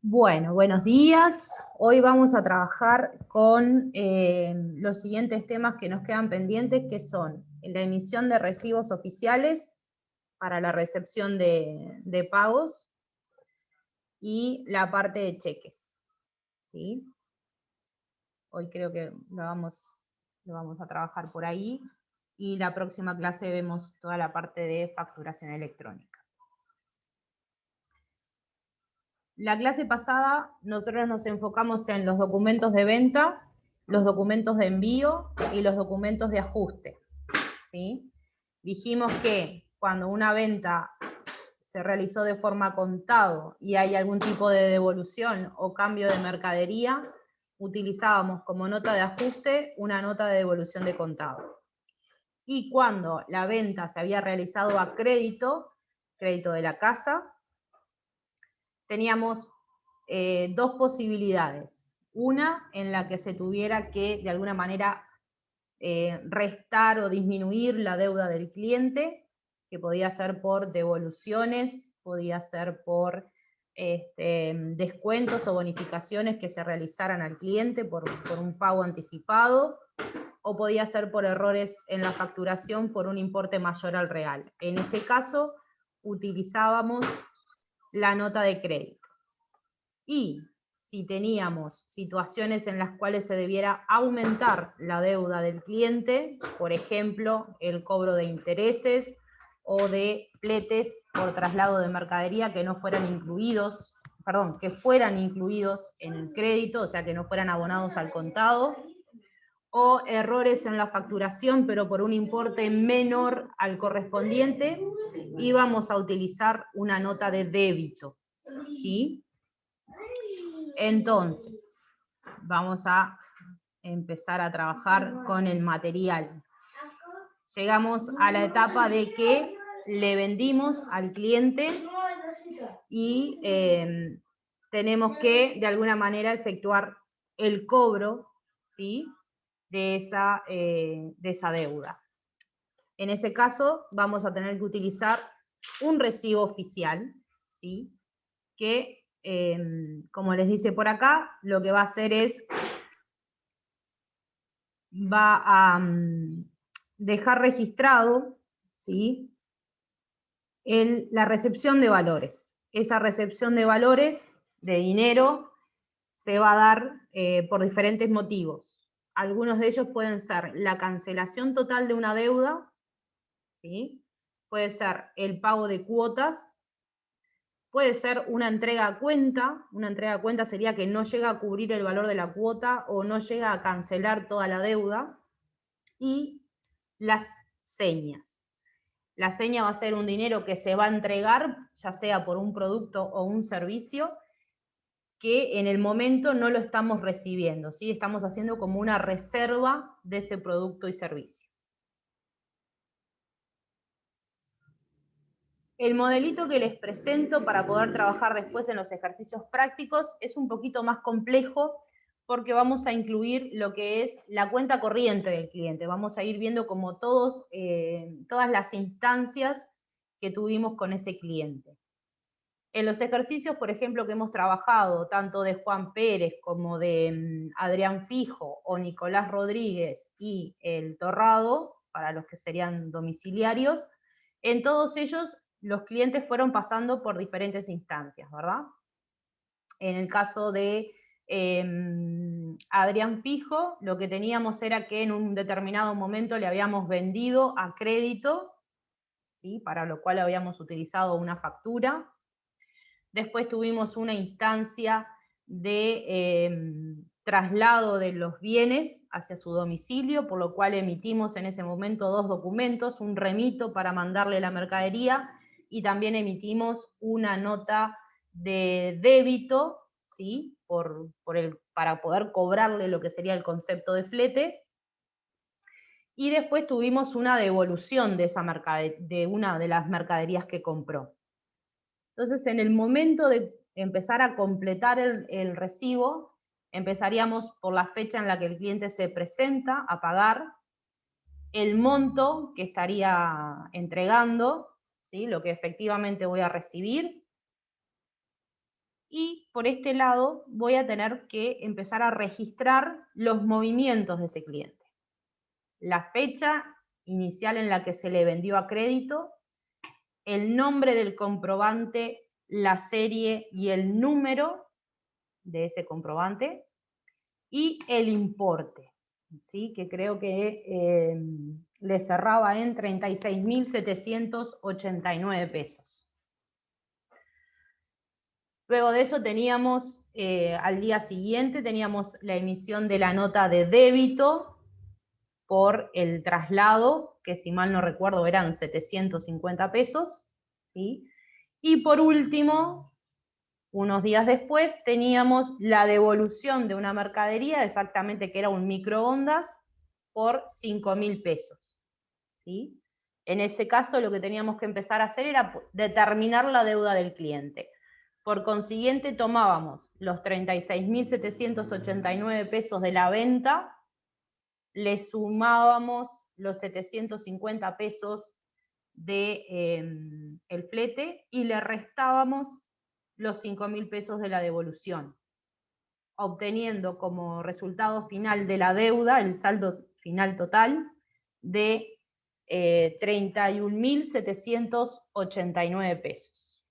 Bueno, buenos días. Hoy vamos a trabajar con los siguientes temas que nos quedan pendientes, que son la emisión de recibos oficiales para la recepción de pagos y la parte de cheques, ¿sí? Hoy creo que lo vamos a trabajar por ahí, y la próxima clase vemos toda la parte de facturación electrónica. La clase pasada nosotros nos enfocamos en los documentos de venta, los documentos de envío y los documentos de ajuste, ¿sí? Dijimos que cuando una venta se realizó de forma contado y hay algún tipo de devolución o cambio de mercadería, utilizábamos como nota de ajuste una nota de devolución de contado. Y cuando la venta se había realizado a crédito de la casa, teníamos dos posibilidades. Una en la que se tuviera que, de alguna manera, restar o disminuir la deuda del cliente, que podía ser por devoluciones, podía ser por descuentos o bonificaciones que se realizaran al cliente por un pago anticipado, o podía ser por errores en la facturación por un importe mayor al real. En ese caso, utilizábamos la nota de crédito. Y si teníamos situaciones en las cuales se debiera aumentar la deuda del cliente, por ejemplo, el cobro de intereses o de fletes por traslado de mercadería que fueran incluidos en el crédito, o sea, que no fueran abonados al contado, o errores en la facturación, pero por un importe menor al correspondiente, íbamos a utilizar una nota de débito, ¿sí? Entonces, vamos a empezar a trabajar con el material. Llegamos a la etapa de que le vendimos al cliente y tenemos que, de alguna manera, efectuar el cobro, ¿sí?, de esa deuda. En ese caso, vamos a tener que utilizar un recibo oficial, ¿sí?, que, como les dice por acá, lo que va a hacer es, va a dejar registrado, ¿sí?, la recepción de valores. Esa recepción de valores, de dinero, se va a dar por diferentes motivos. Algunos de ellos pueden ser la cancelación total de una deuda, ¿sí?, puede ser el pago de cuotas, puede ser una entrega a cuenta. Una entrega a cuenta sería que no llega a cubrir el valor de la cuota o no llega a cancelar toda la deuda. Y las señas. La seña va a ser un dinero que se va a entregar, ya sea por un producto o un servicio, que en el momento no lo estamos recibiendo, ¿sí? Estamos haciendo como una reserva de ese producto y servicio. El modelito que les presento para poder trabajar después en los ejercicios prácticos es un poquito más complejo, porque vamos a incluir lo que es la cuenta corriente del cliente. Vamos a ir viendo como todas las instancias que tuvimos con ese cliente. En los ejercicios, por ejemplo, que hemos trabajado, tanto de Juan Pérez como de Adrián Fijo o Nicolás Rodríguez y el Torrado, para los que serían domiciliarios, en todos ellos los clientes fueron pasando por diferentes instancias, ¿verdad? En el caso de Adrián Fijo, lo que teníamos era que en un determinado momento le habíamos vendido a crédito, ¿sí?, para lo cual habíamos utilizado una factura. Después tuvimos una instancia de traslado de los bienes hacia su domicilio, por lo cual emitimos en ese momento dos documentos, un remito para mandarle la mercadería y también emitimos una nota de débito, ¿sí?, para poder cobrarle lo que sería el concepto de flete. Y después tuvimos una devolución de una de las mercaderías que compró. Entonces, en el momento de empezar a completar el recibo, empezaríamos por la fecha en la que el cliente se presenta a pagar, el monto que estaría entregando, ¿sí?, lo que efectivamente voy a recibir, y por este lado voy a tener que empezar a registrar los movimientos de ese cliente. La fecha inicial en la que se le vendió a crédito, el nombre del comprobante, la serie y el número de ese comprobante y el importe, ¿sí? Que creo que le cerraba en 36.789 pesos. Luego de eso teníamos, al día siguiente, teníamos la emisión de la nota de débito por el traslado, que si mal no recuerdo eran 750 pesos, ¿sí? Y por último, unos días después, teníamos la devolución de una mercadería, exactamente que era un microondas, por 5.000 pesos, ¿sí? En ese caso, lo que teníamos que empezar a hacer era determinar la deuda del cliente. Por consiguiente, tomábamos los 36.789 pesos de la venta, le sumábamos los 750 pesos de el flete y le restábamos los 5.000 pesos de la devolución, obteniendo como resultado final de la deuda, el saldo final total, de 31.789 pesos.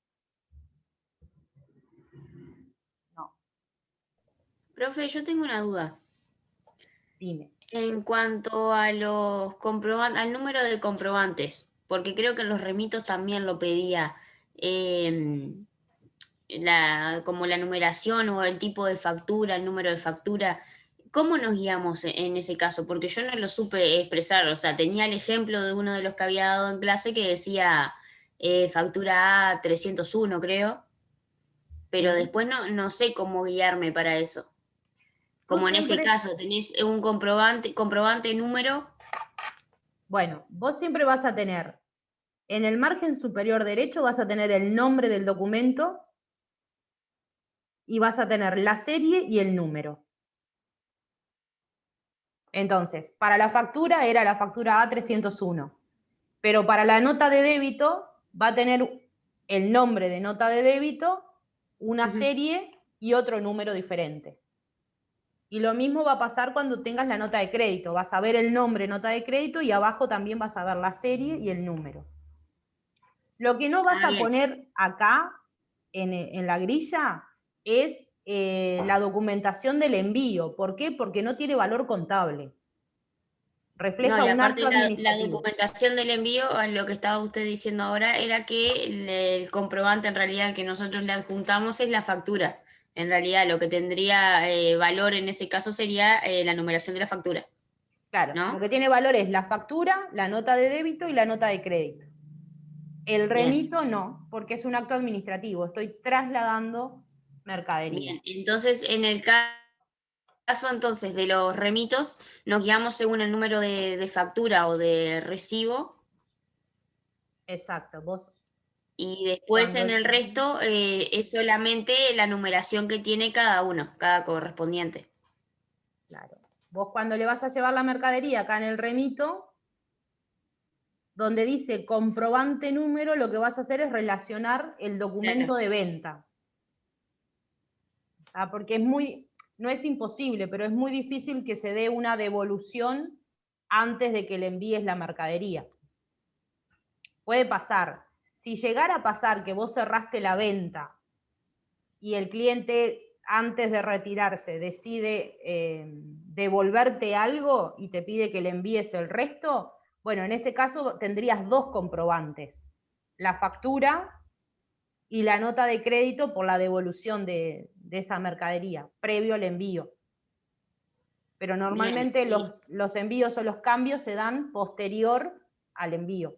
No. Profe, yo tengo una duda. Dime. En cuanto a los al número de comprobantes, porque creo que en los remitos también lo pedía como la numeración o el tipo de factura, el número de factura. ¿Cómo nos guiamos en ese caso? Porque yo no lo supe expresar, o sea, tenía el ejemplo de uno de los que había dado en clase que decía factura A 301, creo, pero ¿Sí? después no sé cómo guiarme para eso. Como en este Siempre, caso, tenés un comprobante número. bueno, vos siempre vas a tener, en el margen superior derecho vas a tener el nombre del documento y vas a tener la serie y el número. Entonces, para la factura era la factura A301, pero para la nota de débito va a tener el nombre de nota de débito, una serie y otro número diferente. Y lo mismo va a pasar cuando tengas la nota de crédito. Vas a ver el nombre nota de crédito y abajo también vas a ver la serie y el número. Lo que no vas a Bien. poner acá en la grilla es la documentación del envío. ¿Por qué? Porque no tiene valor contable. No, Refleja y un aparte acto la administrativo. documentación del envío, a lo que estaba usted diciendo ahora, era que el comprobante en realidad que nosotros le adjuntamos es la factura. En realidad lo que tendría valor en ese caso sería la numeración de la factura, Claro, lo ¿no? que tiene valor es la factura, la nota de débito y la nota de crédito. El Bien, remito no, porque es un acto administrativo. Estoy trasladando mercadería. bien. Entonces, en el caso entonces de los remitos, nos guiamos según el número de factura o de recibo. Exacto. Vos Y después cuando... en el resto es solamente la numeración que tiene cada uno, cada correspondiente. Claro. Vos cuando le vas a llevar la mercadería acá en el remito, donde dice comprobante número, lo que vas a hacer es relacionar el documento Claro. de venta. Porque no es imposible, pero es muy difícil que se dé una devolución antes de que le envíes la mercadería. Puede pasar. Si llegara a pasar que vos cerraste la venta y el cliente antes de retirarse decide devolverte algo y te pide que le envíes el resto, bueno, en ese caso tendrías dos comprobantes, la factura y la nota de crédito por la devolución de esa mercadería, previo al envío. Pero Bien, normalmente los envíos o los cambios se dan posterior al envío.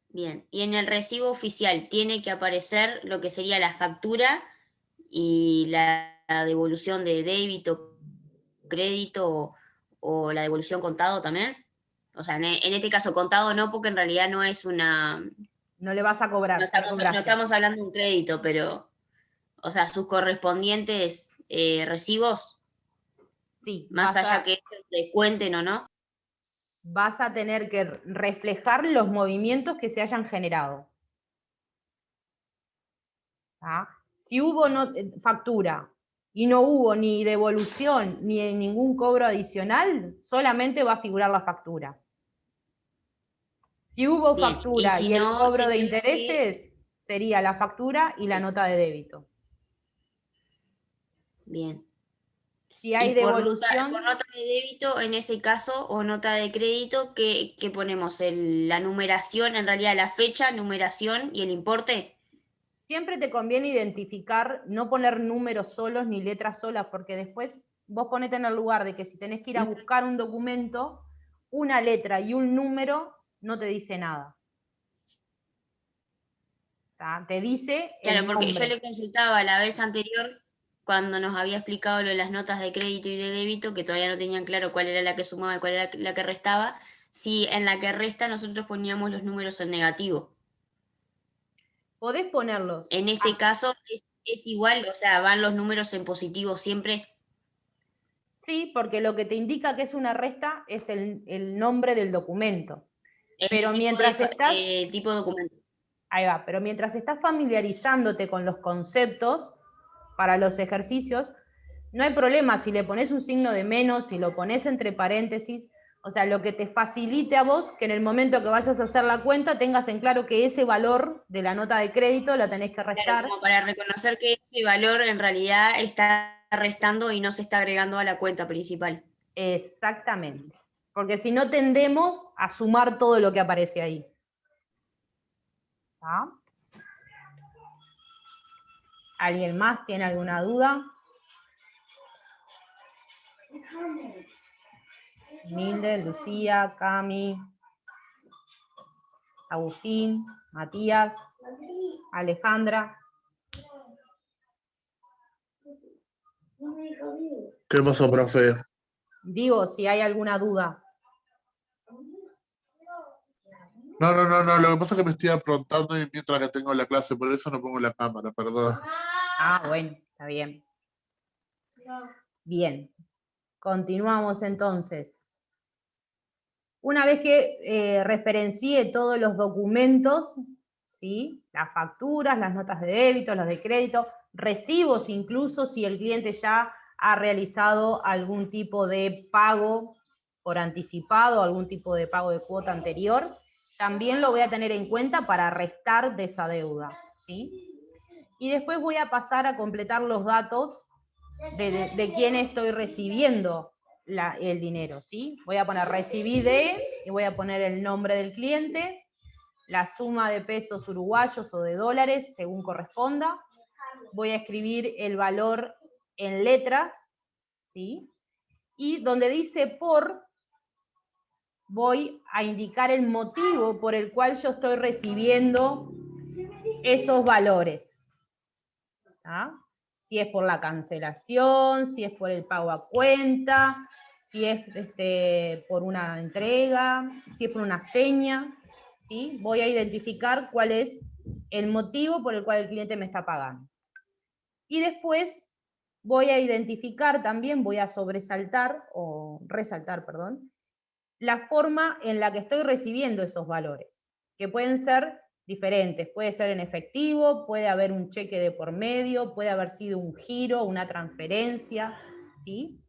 bien. Y en el recibo oficial tiene que aparecer lo que sería la factura y la devolución de débito, crédito o la devolución contado también. O sea, en este caso contado no, porque en realidad no es una, No le vas a cobrar, ya no cobraste. estamos hablando de un crédito, pero, o sea, sus correspondientes recibos, Sí, más allá que descuenten o no. vas a tener que reflejar los movimientos que se hayan generado. ¿Ah? Si hubo factura y no hubo ni devolución ni ningún cobro adicional, solamente va a figurar la factura. Si hubo Bien, factura si y el no, cobro de tenemos que... intereses, sería la factura y la nota de débito. Bien. Si Y hay por devolución, nota de débito, en ese caso, o nota de crédito, ¿qué ponemos? La numeración, en realidad la fecha, numeración y el importe. siempre te conviene identificar, no poner números solos ni letras solas, porque después vos ponete en el lugar de que si tenés que ir a buscar un documento, una letra y un número no te dice nada. ¿Tá? Te dice Claro, el porque yo nombre. le consultaba la vez anterior, cuando nos había explicado lo de las notas de crédito y de débito, que todavía no tenían claro cuál era la que sumaba y cuál era la que restaba, si en la que resta nosotros poníamos los números en negativo. Podés ponerlos. En este caso es igual, o sea, van los números en positivo siempre. Sí, porque lo que te indica que es una resta es el nombre del documento. Es Pero el tipo mientras estás, tipo de documento. ahí va, pero mientras estás familiarizándote con los conceptos para los ejercicios, no hay problema si le pones un signo de menos, si lo pones entre paréntesis, o sea, lo que te facilite a vos que en el momento que vayas a hacer la cuenta tengas en claro que ese valor de la nota de crédito la tenés que Claro, restar. como para reconocer que ese valor en realidad está restando y no se está agregando a la cuenta principal. Exactamente. Porque si no tendemos a sumar todo lo que aparece ahí. ¿Tá? ¿Alguien más tiene alguna duda? Milde, Lucía, Cami, Agustín, Matías, Alejandra. ¿Qué pasó, profe? Digo, si hay alguna duda. No, lo que pasa es que me estoy aprontando y mientras que tengo la clase, por eso no pongo la cámara, perdón. Ah, bueno, está bien. Bien, continuamos entonces. Una vez que referencié todos los documentos, ¿sí? Las facturas, las notas de débito, los de crédito, recibos incluso si el cliente ya ha realizado algún tipo de pago por anticipado, algún tipo de pago de cuota anterior, también lo voy a tener en cuenta para restar de esa deuda, ¿sí? Y después voy a pasar a completar los datos de quién estoy recibiendo el dinero, ¿sí? Voy a poner recibí de, y voy a poner el nombre del cliente, la suma de pesos uruguayos o de dólares, según corresponda. Voy a escribir el valor en letras, ¿sí? Y donde dice por, voy a indicar el motivo por el cual yo estoy recibiendo esos valores. ¿Ah? Si es por la cancelación, si es por el pago a cuenta, si es por una entrega, si es por una seña, ¿sí? Voy a identificar cuál es el motivo por el cual el cliente me está pagando. Y después voy a identificar también, voy a sobresaltar, o resaltar, perdón, la forma en la que estoy recibiendo esos valores, que pueden ser diferentes, puede ser en efectivo, puede haber un cheque de por medio, puede haber sido un giro, una transferencia, ¿sí?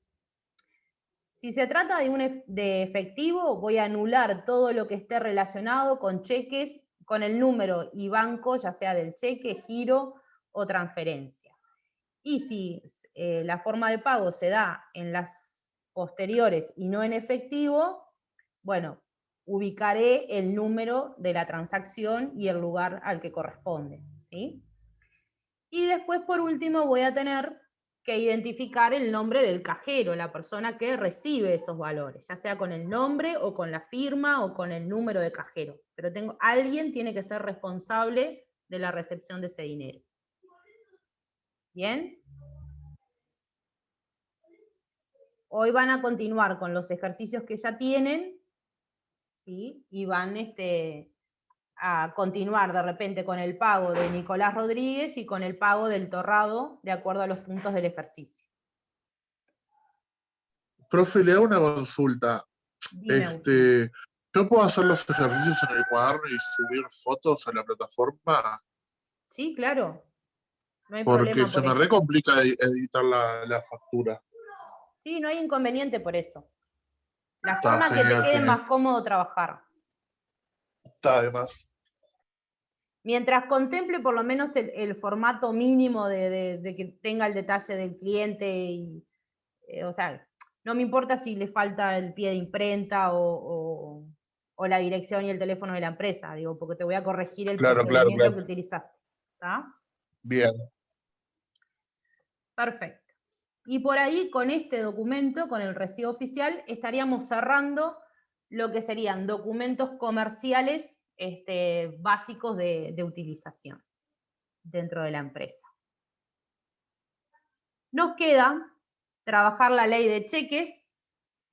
Si se trata de efectivo, voy a anular todo lo que esté relacionado con cheques, con el número y banco, ya sea del cheque, giro o transferencia. Y si la forma de pago se da en las posteriores y no en efectivo, bueno, ubicaré el número de la transacción y el lugar al que corresponde, ¿sí? Y después, por último, voy a tener que identificar el nombre del cajero, la persona que recibe esos valores, ya sea con el nombre o con la firma o con el número de cajero. Pero alguien tiene que ser responsable de la recepción de ese dinero. ¿Bien? Hoy van a continuar con los ejercicios que ya tienen, ¿sí? Y van a continuar de repente con el pago de Nicolás Rodríguez y con el pago del Torrado, de acuerdo a los puntos del ejercicio. Profe, le hago una consulta. Dime, Agustín. ¿Yo puedo hacer los ejercicios en el cuaderno y subir fotos a la plataforma? Sí, claro. No hay Porque problema se por me eso. re complica editar la factura. Sí, no hay inconveniente por eso. La Está forma que te genial, quede genial. más cómodo trabajar. Está además. Mientras contemple por lo menos el formato mínimo de que tenga el detalle del cliente, y, o sea, no me importa si le falta el pie de imprenta o la dirección y el teléfono de la empresa, digo, porque te voy a corregir el Claro, claro, procedimiento claro. que utilizaste. ¿Está? Bien. Perfecto. Y por ahí, con este documento, con el recibo oficial, estaríamos cerrando lo que serían documentos comerciales básicos de utilización dentro de la empresa. Nos queda trabajar la ley de cheques,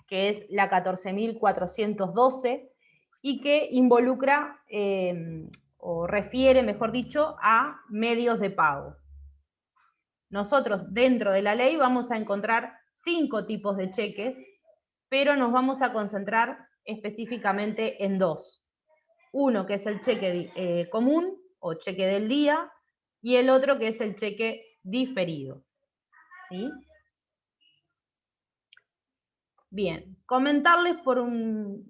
que es la 14.412, y que involucra, o refiere, mejor dicho, a medios de pago. Nosotros, dentro de la ley, vamos a encontrar 5 tipos de cheques, pero nos vamos a concentrar específicamente en 2. Uno que es el cheque común o cheque del día, y el otro que es el cheque diferido. ¿Sí? Bien, comentarles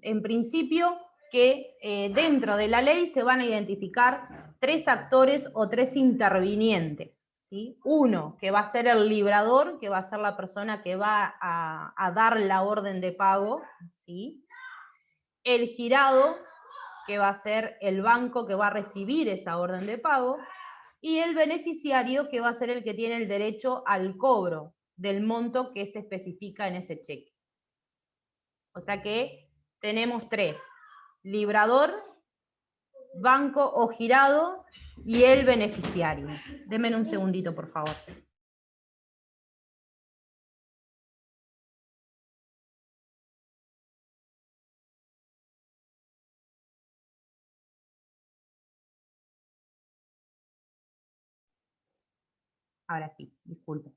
en principio que dentro de la ley se van a identificar 3 actores o 3 intervinientes. ¿Sí? Uno, que va a ser el librador, que va a ser la persona que va a dar la orden de pago. ¿Sí? El girado, que va a ser el banco que va a recibir esa orden de pago, y el beneficiario, que va a ser el que tiene el derecho al cobro del monto que se especifica en ese cheque. O sea que tenemos 3: librador, banco o girado y el beneficiario. Denme un segundito, por favor. Ahora sí, disculpen.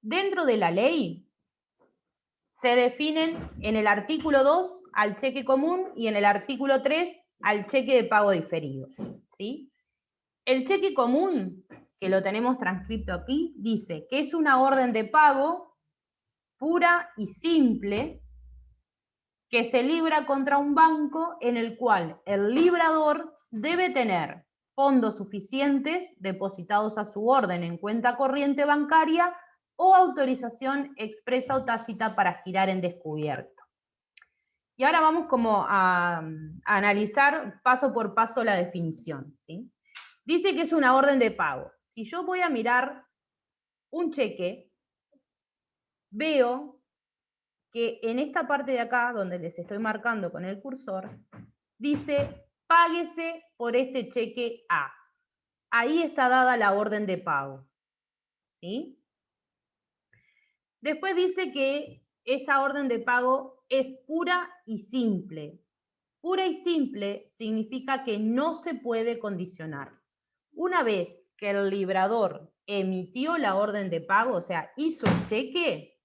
Dentro de la ley se definen en el artículo 2 al cheque común y en el artículo 3 al cheque de pago diferido. ¿Sí? El cheque común, que lo tenemos transcrito aquí, dice que es una orden de pago pura y simple que se libra contra un banco en el cual el librador debe tener fondos suficientes depositados a su orden en cuenta corriente bancaria o autorización expresa o tácita para girar en descubierto. Y ahora vamos como a analizar paso por paso la definición. ¿Sí? Dice que es una orden de pago. Si yo voy a mirar un cheque, veo que en esta parte de acá, donde les estoy marcando con el cursor, dice, páguese por este cheque A. Ahí está dada la orden de pago. ¿Sí? Después dice que esa orden de pago es pura y simple. Pura y simple significa que no se puede condicionar. Una vez que el librador emitió la orden de pago, o sea, hizo el cheque,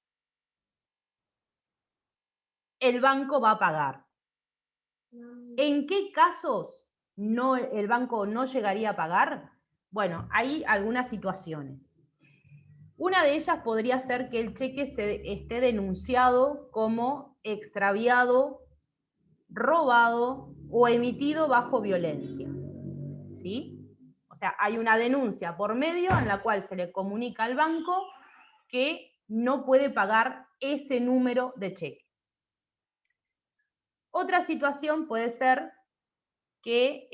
el banco va a pagar. ¿En qué casos el banco no llegaría a pagar? Bueno, hay algunas situaciones. Una de ellas podría ser que el cheque esté denunciado como extraviado, robado o emitido bajo violencia. ¿Sí? O sea, hay una denuncia por medio en la cual se le comunica al banco que no puede pagar ese número de cheque. Otra situación puede ser que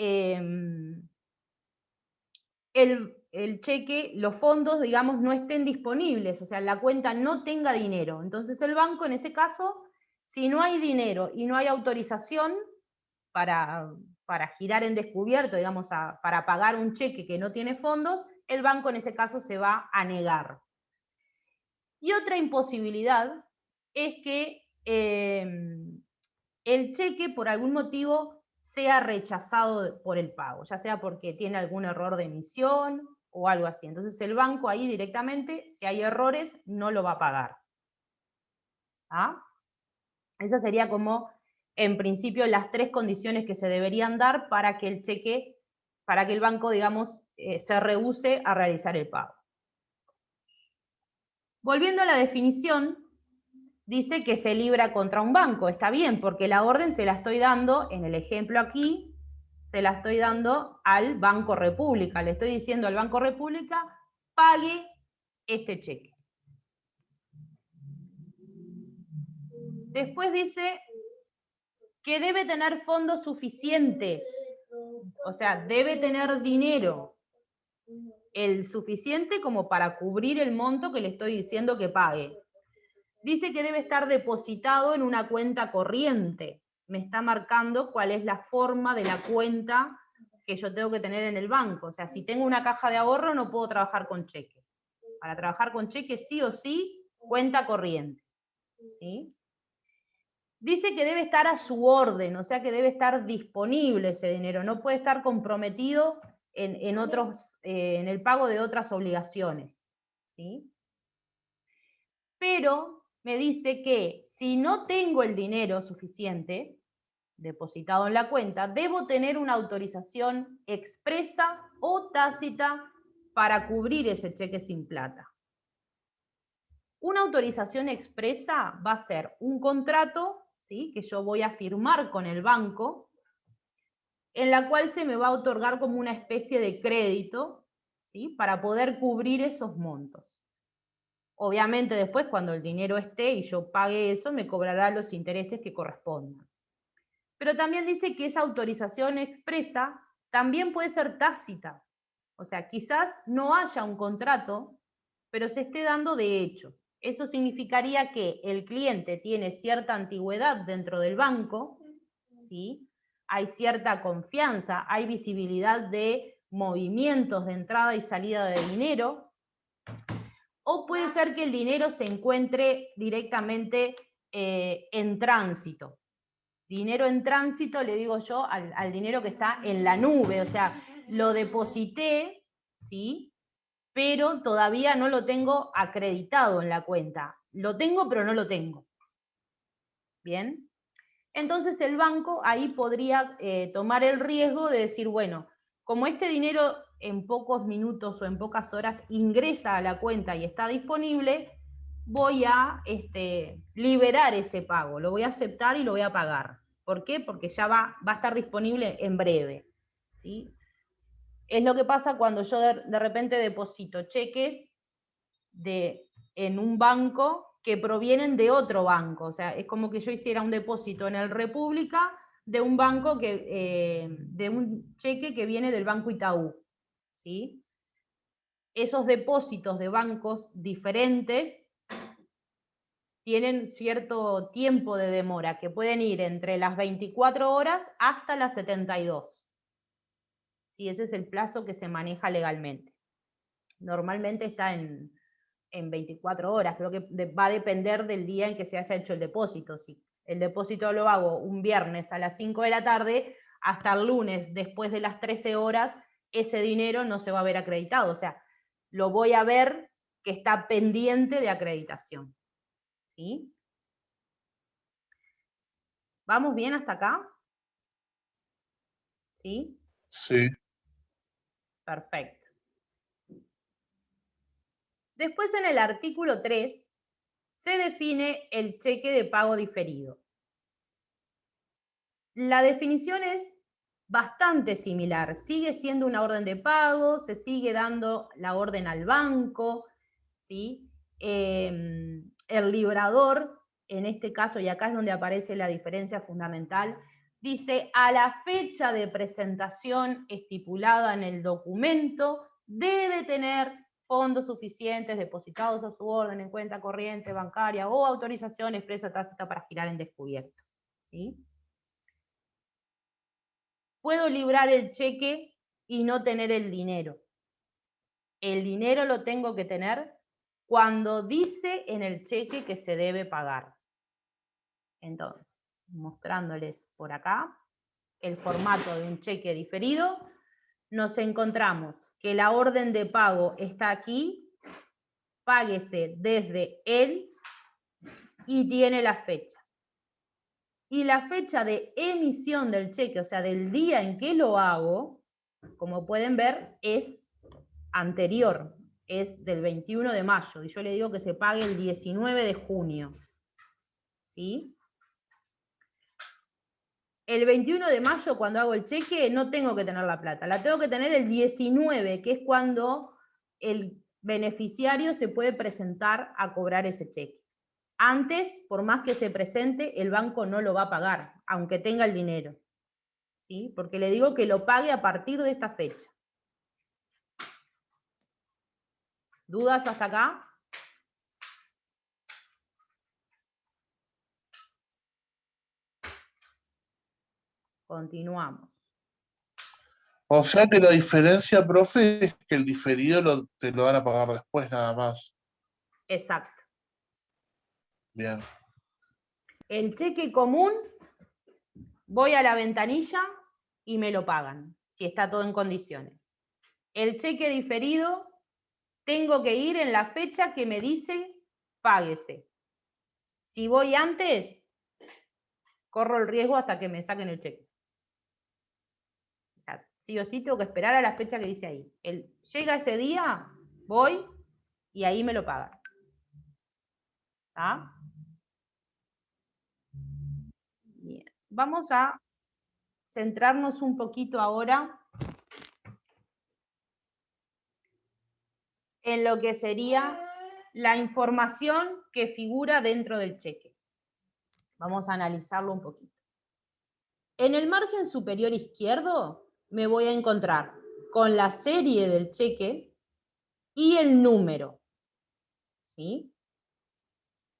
el cheque, los fondos, digamos, no estén disponibles, o sea, la cuenta no tenga dinero. Entonces el banco, en ese caso, si no hay dinero y no hay autorización para girar en descubierto, digamos, para pagar un cheque que no tiene fondos, el banco en ese caso se va a negar. Y otra imposibilidad es que el cheque por algún motivo sea rechazado por el pago, ya sea porque tiene algún error de emisión o algo así. Entonces el banco ahí directamente, si hay errores, no lo va a pagar. ¿Ah? Esa sería como, en principio, las 3 condiciones que se deberían dar para que el cheque para que el banco, digamos, se rehúse a realizar el pago. Volviendo a la definición, dice que se libra contra un banco. Está bien, porque la orden se la estoy dando, en el ejemplo aquí, se la estoy dando al Banco República. Le estoy diciendo al Banco República, pague este cheque. Después dice que debe tener fondos suficientes. O sea, debe tener dinero, el suficiente como para cubrir el monto que le estoy diciendo que pague. Dice que debe estar depositado en una cuenta corriente. Me está marcando cuál es la forma de la cuenta que yo tengo que tener en el banco. O sea, si tengo una caja de ahorro no puedo trabajar con cheque. Para trabajar con cheque sí o sí, cuenta corriente. ¿Sí? Dice que debe estar a su orden, o sea que debe estar disponible ese dinero, no puede estar comprometido en el pago de otras obligaciones. ¿Sí? Pero me dice que si no tengo el dinero suficiente depositado en la cuenta, debo tener una autorización expresa o tácita para cubrir ese cheque sin plata. Una autorización expresa va a ser un contrato, ¿sí?, que yo voy a firmar con el banco, en la cual se me va a otorgar como una especie de crédito, ¿sí?, para poder cubrir esos montos. Obviamente después, cuando el dinero esté y yo pague eso, me cobrará los intereses que correspondan. Pero también dice que esa autorización expresa también puede ser tácita. O sea, quizás no haya un contrato, pero se esté dando de hecho. Eso significaría que el cliente tiene cierta antigüedad dentro del banco, ¿sí? Hay cierta confianza, hay visibilidad de movimientos de entrada y salida de dinero, o puede ser que el dinero se encuentre directamente en tránsito. Dinero en tránsito, le digo yo, al dinero que está en la nube, o sea, lo deposité, ¿sí?, pero todavía no lo tengo acreditado en la cuenta. Lo tengo, pero no lo tengo. ¿Bien? Entonces el banco ahí podría tomar el riesgo de decir, bueno, como este dinero en pocos minutos o en pocas horas ingresa a la cuenta y está disponible, voy a liberar ese pago, lo voy a aceptar y lo voy a pagar. ¿Por qué? Porque ya va a estar disponible en breve. ¿Sí? Es lo que pasa cuando yo de repente deposito cheques en un banco que provienen de otro banco. O sea, es como que yo hiciera un depósito en el República de un banco de un cheque que viene del Banco Itaú. ¿Sí? Esos depósitos de bancos diferentes tienen cierto tiempo de demora, que pueden ir entre las 24 horas hasta las 72. Sí, ese es el plazo que se maneja legalmente. Normalmente está en 24 horas, creo que va a depender del día en que se haya hecho el depósito. Si el depósito lo hago un viernes a las 5 de la tarde, hasta el lunes, después de las 13 horas, ese dinero no se va a ver acreditado. O sea, lo voy a ver que está pendiente de acreditación. ¿Sí? ¿Vamos bien hasta acá? ¿Sí? Sí. Perfecto. Después, en el artículo 3, se define el cheque de pago diferido. La definición es bastante similar. Sigue siendo una orden de pago, se sigue dando la orden al banco, ¿sí? El librador, en este caso, y acá es donde aparece la diferencia fundamental, dice: a la fecha de presentación estipulada en el documento, debe tener fondos suficientes depositados a su orden en cuenta corriente bancaria o autorización expresa tácita para girar en descubierto. ¿Sí? Puedo librar el cheque y no tener el dinero. El dinero lo tengo que tener cuando dice en el cheque que se debe pagar. Entonces, mostrándoles por acá el formato de un cheque diferido, nos encontramos que la orden de pago está aquí, páguese desde él y tiene la fecha. Y la fecha de emisión del cheque, o sea, del día en que lo hago, como pueden ver, es anterior, es del 21 de mayo, y yo le digo que se pague el 19 de junio. ¿Sí? El 21 de mayo, cuando hago el cheque, no tengo que tener la plata, la tengo que tener el 19, que es cuando el beneficiario se puede presentar a cobrar ese cheque. Antes, por más que se presente, el banco no lo va a pagar, aunque tenga el dinero. ¿Sí? Porque le digo que lo pague a partir de esta fecha. ¿Dudas hasta acá? Continuamos. O sea que la diferencia, profe, es que el diferido te lo van a pagar después nada más. Exacto. Bien. El cheque común, voy a la ventanilla y me lo pagan, si está todo en condiciones. El cheque diferido, tengo que ir en la fecha que me dice páguese. Si voy antes, corro el riesgo hasta que me saquen el cheque. O sea, sí o sí tengo que esperar a la fecha que dice ahí. Llega ese día, voy y ahí me lo pagan. ¿Está? Bien. Vamos a centrarnos un poquito ahora en lo que sería la información que figura dentro del cheque. Vamos a analizarlo un poquito. En el margen superior izquierdo me voy a encontrar con la serie del cheque y el número. ¿Sí?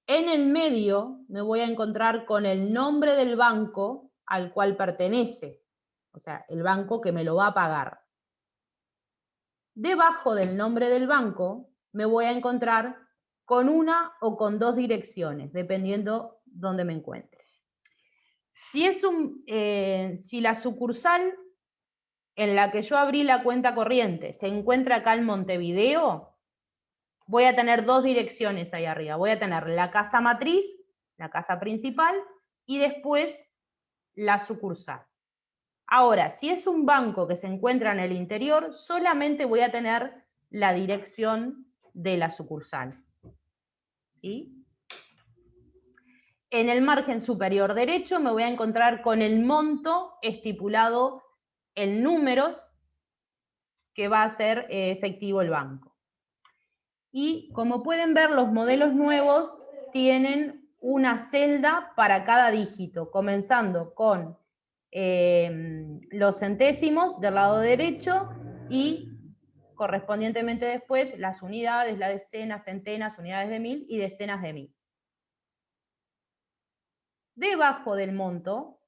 En el medio me voy a encontrar con el nombre del banco al cual pertenece, o sea, el banco que me lo va a pagar. Debajo del nombre del banco me voy a encontrar con una o con dos direcciones, dependiendo dónde me encuentre. Si la sucursal en la que yo abrí la cuenta corriente se encuentra acá en Montevideo, voy a tener dos direcciones ahí arriba. Voy a tener la casa matriz, la casa principal, y después la sucursal. Ahora, si es un banco que se encuentra en el interior, solamente voy a tener la dirección de la sucursal. ¿Sí? En el margen superior derecho me voy a encontrar con el monto estipulado en números que va a ser efectivo el banco. Y como pueden ver, los modelos nuevos tienen una celda para cada dígito, comenzando con los centésimos del lado derecho y correspondientemente después las unidades, las decenas, centenas, unidades de mil y decenas de mil. Debajo del monto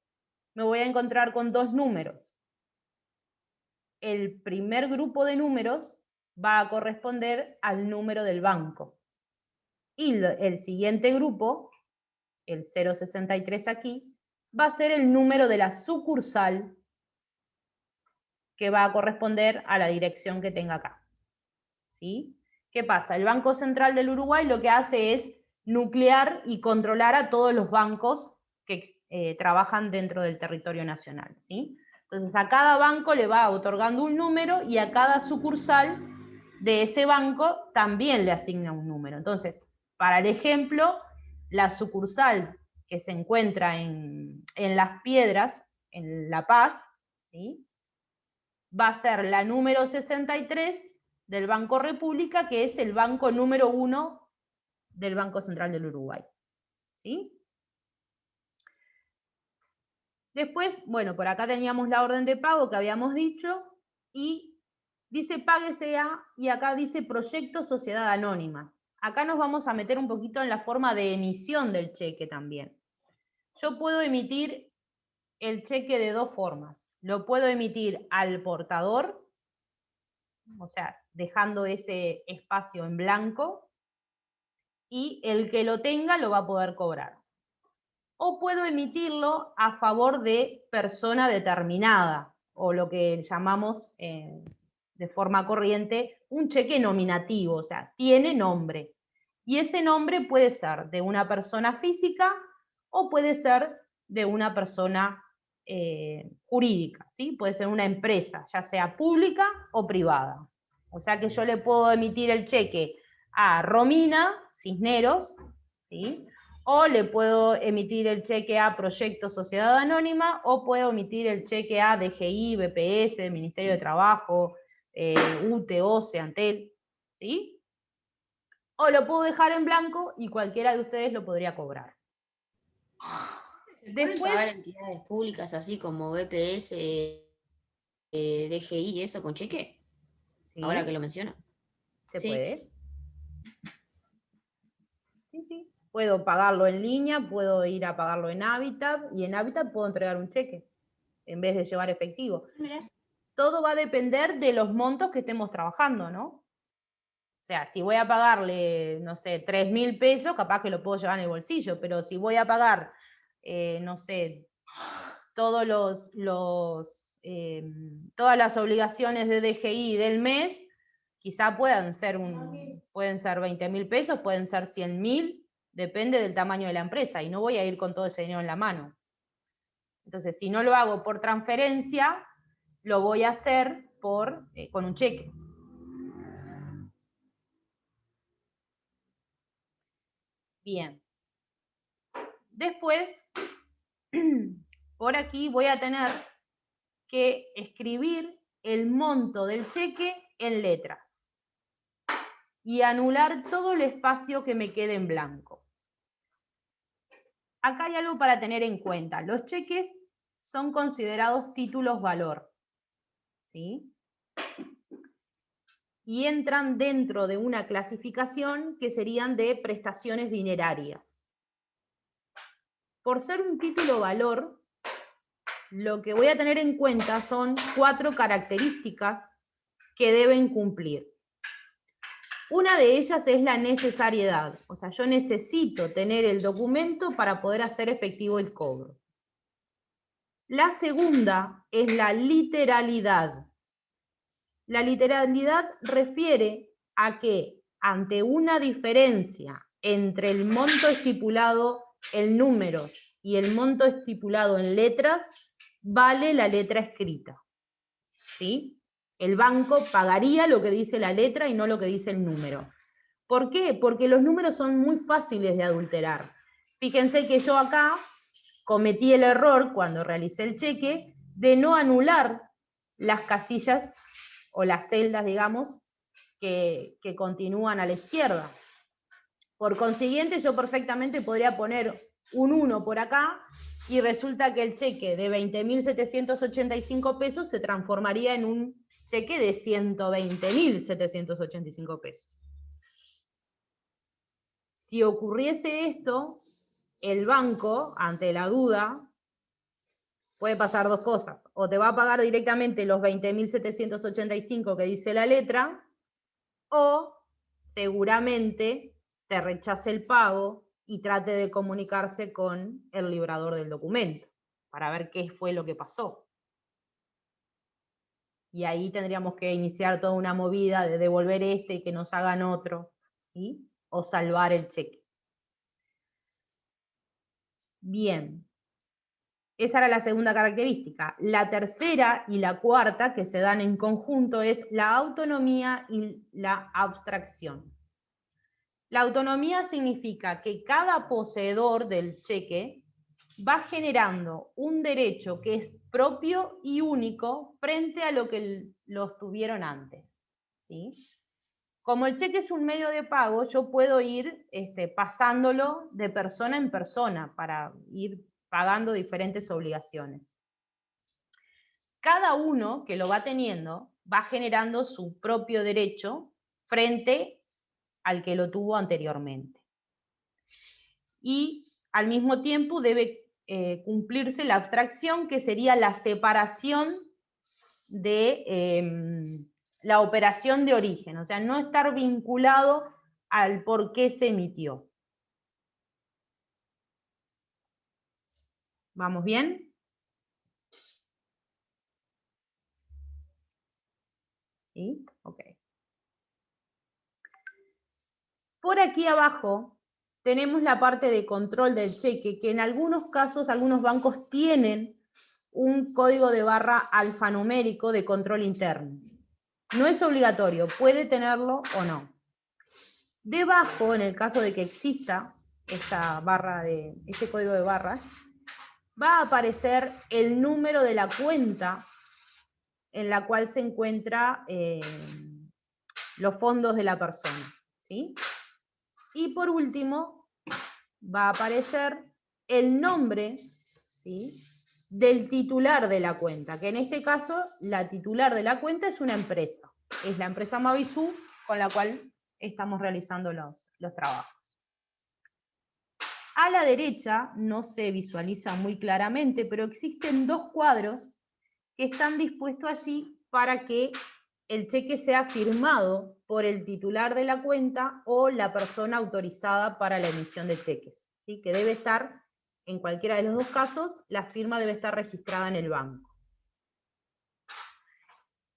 me voy a encontrar con dos números. El primer grupo de números va a corresponder al número del banco. Y el siguiente grupo, el 063 aquí, va a ser el número de la sucursal que va a corresponder a la dirección que tenga acá. ¿Sí? ¿Qué pasa? El Banco Central del Uruguay lo que hace es nuclear y controlar a todos los bancos que trabajan dentro del territorio nacional. ¿Sí? Entonces a cada banco le va otorgando un número y a cada sucursal de ese banco también le asigna un número. Entonces, para el ejemplo, la sucursal que se encuentra en Las Piedras, en La Paz, ¿sí? Va a ser la número 63 del Banco República, que es el banco número 1 del Banco Central del Uruguay. ¿Sí? Después, bueno, por acá teníamos la orden de pago que habíamos dicho, y dice páguese a, y acá dice proyecto sociedad anónima. Acá nos vamos a meter un poquito en la forma de emisión del cheque también. Yo puedo emitir el cheque de dos formas. Lo puedo emitir al portador, o sea, dejando ese espacio en blanco, y el que lo tenga lo va a poder cobrar. O puedo emitirlo a favor de persona determinada, o lo que llamamos de forma corriente un cheque nominativo, o sea, tiene nombre. Y ese nombre puede ser de una persona física o puede ser de una persona jurídica, ¿sí? Puede ser una empresa, ya sea pública o privada. O sea que yo le puedo emitir el cheque a Romina Cisneros, ¿sí? O le puedo emitir el cheque a Proyecto Sociedad Anónima, o puedo emitir el cheque a DGI, BPS, Ministerio de Trabajo, UTE, OCE, Antel, ¿sí? O lo puedo dejar en blanco y cualquiera de ustedes lo podría cobrar. ¿Se pueden Después, pagar entidades públicas así como BPS, DGI y eso con cheque? ¿sí? Ahora que lo menciono. ¿Se Sí. puede? Sí, sí. Puedo pagarlo en línea, puedo ir a pagarlo en Habitat, y en Habitat puedo entregar un cheque en vez de llevar efectivo. Mirá. Todo va a depender de los montos que estemos trabajando, ¿no? O sea, si voy a pagarle, no sé, 3.000 pesos, capaz que lo puedo llevar en el bolsillo, pero si voy a pagar, no sé, todos todas las obligaciones de DGI del mes, quizá pueden ser 20.000 pesos, pueden ser 100.000, depende del tamaño de la empresa, y no voy a ir con todo ese dinero en la mano. Entonces, si no lo hago por transferencia, lo voy a hacer con un cheque. Bien. Después, por aquí voy a tener que escribir el monto del cheque en letras y anular todo el espacio que me quede en blanco. Acá hay algo para tener en cuenta. Los cheques son considerados títulos valor, ¿sí? Y entran dentro de una clasificación que serían de prestaciones dinerarias. Por ser un título valor, lo que voy a tener en cuenta son 4 características que deben cumplir. Una de ellas es la necesariedad, o sea, yo necesito tener el documento para poder hacer efectivo el cobro. La segunda es la literalidad. La literalidad refiere a que ante una diferencia entre el monto estipulado en números y el monto estipulado en letras, vale la letra escrita, ¿sí? El banco pagaría lo que dice la letra y no lo que dice el número. ¿Por qué? Porque los números son muy fáciles de adulterar. Fíjense que yo acá cometí el error, cuando realicé el cheque, de no anular las casillas o las celdas, digamos, que continúan a la izquierda. Por consiguiente, yo perfectamente podría poner un 1 por acá, y resulta que el cheque de 20.785 pesos se transformaría en un cheque de 120.785 pesos. Si ocurriese esto, el banco, ante la duda, puede pasar 2 cosas. O te va a pagar directamente los 20.785 que dice la letra, o seguramente te rechace el pago y trate de comunicarse con el librador del documento para ver qué fue lo que pasó. Y ahí tendríamos que iniciar toda una movida de devolver este y que nos hagan otro, ¿sí? O salvar el cheque. Bien. Esa era la segunda característica. La tercera y la cuarta, que se dan en conjunto, es la autonomía y la abstracción. La autonomía significa que cada poseedor del cheque va generando un derecho que es propio y único frente a lo que los tuvieron antes, ¿sí? Como el cheque es un medio de pago, yo puedo ir pasándolo de persona en persona para ir pagando diferentes obligaciones. Cada uno que lo va teniendo va generando su propio derecho frente al que lo tuvo anteriormente. Y al mismo tiempo debe cumplirse la abstracción, que sería la separación de la operación de origen, o sea, no estar vinculado al por qué se emitió. ¿Vamos bien? ¿Sí? Ok. Por aquí abajo tenemos la parte de control del cheque, que en algunos casos algunos bancos tienen un código de barra alfanumérico de control interno. No es obligatorio, puede tenerlo o no. Debajo, en el caso de que exista este código de barras, va a aparecer el número de la cuenta en la cual se encuentra los fondos de la persona, ¿sí? Y por último, va a aparecer el nombre, ¿sí?, del titular de la cuenta, que en este caso, la titular de la cuenta es una empresa. Es la empresa Mavisu con la cual estamos realizando los trabajos. A la derecha, no se visualiza muy claramente, pero existen dos cuadros que están dispuestos allí para que el cheque sea firmado por el titular de la cuenta o la persona autorizada para la emisión de cheques, ¿sí? Que debe estar, en cualquiera de los dos casos, la firma debe estar registrada en el banco.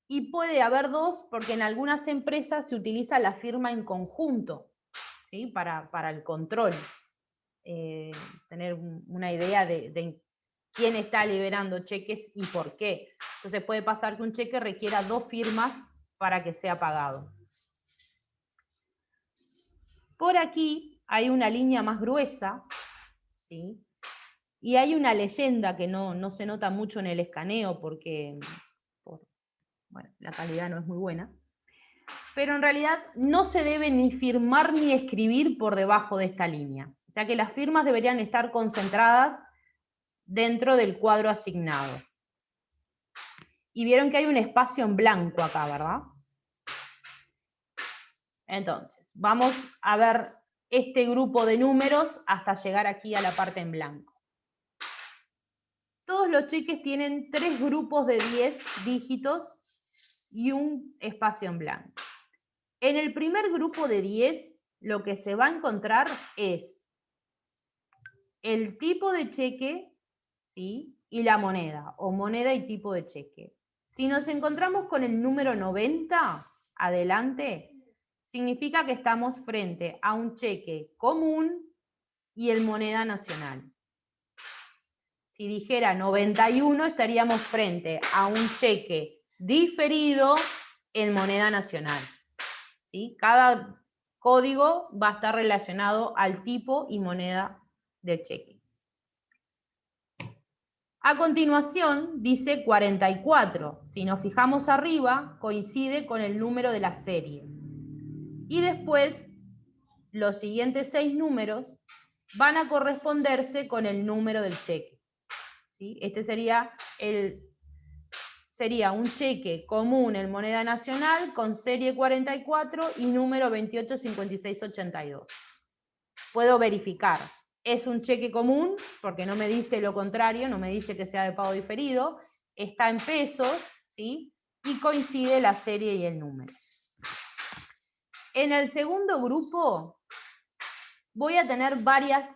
Y puede haber dos, porque en algunas empresas se utiliza la firma en conjunto, ¿sí?, para el control. Tener una idea de quién está liberando cheques y por qué. Entonces puede pasar que un cheque requiera dos firmas para que sea pagado. Por aquí hay una línea más gruesa, ¿sí?, y hay una leyenda que no se nota mucho en el escaneo porque bueno, la calidad no es muy buena. Pero en realidad no se debe ni firmar ni escribir por debajo de esta línea. O sea que las firmas deberían estar concentradas dentro del cuadro asignado. Y vieron que hay un espacio en blanco acá, ¿verdad? Entonces, vamos a ver este grupo de números hasta llegar aquí a la parte en blanco. Todos los cheques tienen 3 grupos de 10 dígitos y un espacio en blanco. En el primer grupo de 10, lo que se va a encontrar es el tipo de cheque, ¿sí?, y la moneda, o moneda y tipo de cheque. Si nos encontramos con el número 90, adelante, significa que estamos frente a un cheque común y el moneda nacional. Si dijera 91, estaríamos frente a un cheque diferido en moneda nacional, ¿sí? Cada código va a estar relacionado al tipo y moneda del cheque. A continuación dice 44. Si nos fijamos arriba, coincide con el número de la serie. Y después, los siguientes 6 números van a corresponderse con el número del cheque, ¿sí? Este sería un cheque común en moneda nacional con serie 44 y número 285682. Puedo verificar. Es un cheque común, porque no me dice lo contrario, no me dice que sea de pago diferido, está en pesos, ¿sí?, y coincide la serie y el número. En el segundo grupo voy a tener varios